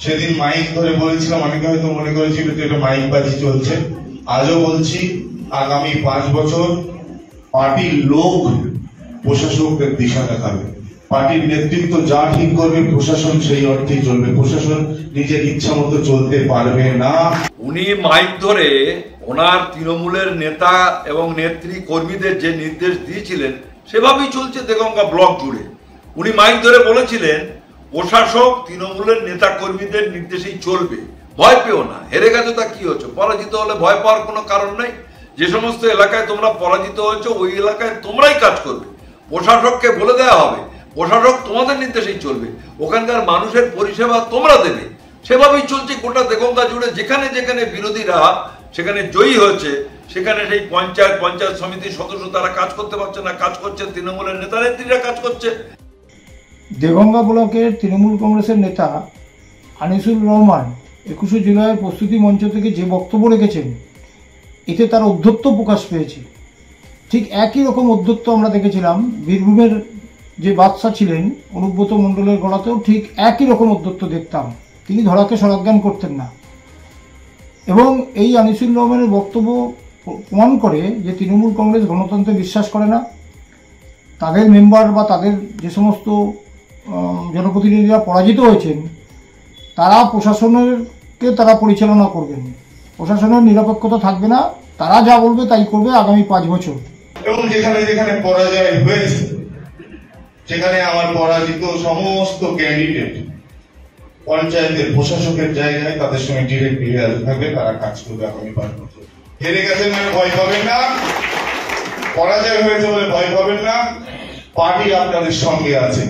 সেদিন মাইক ধরে বলেছিলাম, অনেকে হয়তো মনে করেছিল যে এটা মাইক বাজি চলছে। আজও বলছি, আগামী 5 বছর পার্টির লোক প্রশাসকদের দিশা দেখাবে। পার্টির নেতৃত্ব যা ঠিক করবে প্রশাসন সেই অর্থেই চলবে। প্রশাসন নিজের ইচ্ছা মতো চলতে পারবে না। উনি মাইক ধরে ওনার তৃণমূলের নেতা এবং নেত্রী কর্মীদের যে নির্দেশ দিয়েছিলেন সেভাবেই চলছে দেগঙ্গা ব্লক জুড়ে। উনি মাইক ধরে বলেছিলেন প্রশাসক তৃণমূলের নেতা কর্মীদের নির্দেশেই চলবে, ভয় পেও না। হেরে গেছো তা কি হচ্ছে, পরাজিত হলে ভয় পাওয়ার কোনো কারণ নাই। যে সমস্ত এলাকায় তোমরা পরাজিত হয়েছো ওই এলাকায় তোমরাই কাজ করবে, প্রশাসককে বলে দেওয়া হবে প্রশাসক তোমাদের নির্দেশেই চলবে, ওখানকার মানুষের পরিষেবা তোমরা দেবে। সেভাবেই চলছে গোটা দেগঙ্গা জুড়ে। যেখানে যেখানে বিরোধীরা সেখানে জয়ী হয়েছে সেখানে সেই পঞ্চায়েত সমিতির সদস্য তারা কাজ করতে পারছে না, কাজ করছে তৃণমূলের নেতা নেত্রীরা কাজ করছে। দেগঙ্গা ব্লকের তৃণমূল কংগ্রেসের নেতা আনিসুর রহমান 21শে জুলাইয়ের প্রস্তুতি মঞ্চ থেকে যে বক্তব্য রেখেছেন এতে তার ঔদ্ধত্য প্রকাশ পেয়েছে। ঠিক একই রকম ঔদ্ধত্য আমরা দেখেছিলাম বীরভূমের যে বাদশা ছিলেন অনুব্রত মণ্ডলের গলাতেও ঠিক একই রকম ঔদ্ধত্য দেখতাম। তিনি ধরাকে সরাজ্ঞান করতেন না। এবং এই আনিসুর রহমানের বক্তব্য প্রমাণ করে যে তৃণমূল কংগ্রেস গণতন্ত্রে বিশ্বাস করে না। তাদের মেম্বার বা তাদের যে সমস্ত জনপ্রতিনিধিরা পরাজিত হয়েছেন তারা প্রশাসনকে তারা পরিচালনা করবেন, প্রশাসনের নিরপেক্ষতা থাকবে না, তারা যা বলবে তাই করবে আগামী 5 বছর। এবং যেখানে যেখানে পরাজয় হয়েছে সেখানে আমার পরাজিত সমস্ত ক্যান্ডিডেট পঞ্চায়েতের প্রশাসকের জায়গায় তাদের সঙ্গে ডিরেক্ট বিহেভ থাকবে, তারা কাজ করবে আগামী 5 বছর। হেরে গেছেন মানে ভয় পাবেন না, পরাজয় হয়েছে বলে ভয় পাবেন না। পার্টি আপনাদের সঙ্গে আছে,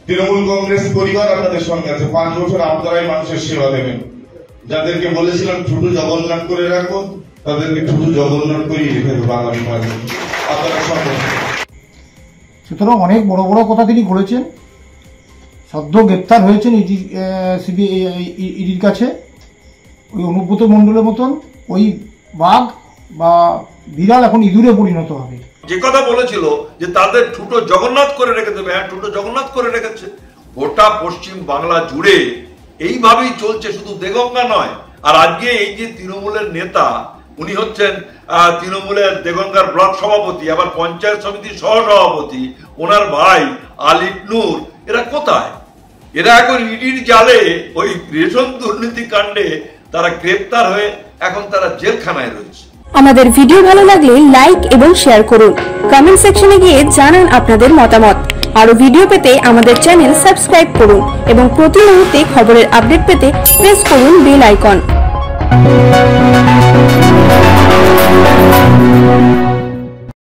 তৃণমূল কংগ্রেস পরিবার আপনাদের সঙ্গে আছে। 5 বছর আপনারাই মানুষের সেবা দেবেন। যাদেরকে বলেছিলাম ঠুটু জগন্নাথ করে রাখো তাদেরকে ঠুটু জগন্নাথ করিয়ে রেখে দেবো আগামী 5 বছর আপনারা সঙ্গে। সুতরাং অনেক বড় বড় কথা তিনি বলেছেন। সদ্য গ্রেপ্তার হয়েছেন ইডির কাছে। ওই অনুব্রত মণ্ডলের মতন ওই বাঘ বা বিড়াল এখন ইঁদুরে পরিণত হবে। যে কথা বলেছিল যে তাদের ঠুটো জগন্নাথ করে রেখে দেবে, হ্যাঁ ঠুটো জগন্নাথ করে রেখেছে। গোটা পশ্চিম বাংলা জুড়ে এইভাবেই চলছে, শুধু দেগঙ্গা নয়। আর আজকে এই যে তৃণমূলের নেতা উনি হচ্ছেন তৃণমূলের দেগঙ্গার ব্লক সভাপতি, আবার পঞ্চায়েত সমিতির সহসভাপতি, ওনার ভাই আলিফ নূর, এরা কোথায়? এরা এখন ইডির জালে ওই রেশন দুর্নীতি কাণ্ডে তারা গ্রেপ্তার হয়ে এখন তারা জেলখানায় রয়েছে। আমাদের ভিডিও ভালো লাগলে লাইক এবং শেয়ার করুন, কমেন্ট সেকশনে গিয়ে জানান আপনাদের মতামত। আরো ভিডিও পেতে আমাদের চ্যানেল সাবস্ক্রাইব করুন এবং প্রতি মুহূর্তে খবরের আপডেট পেতে প্রেস করুন বেল আইকন।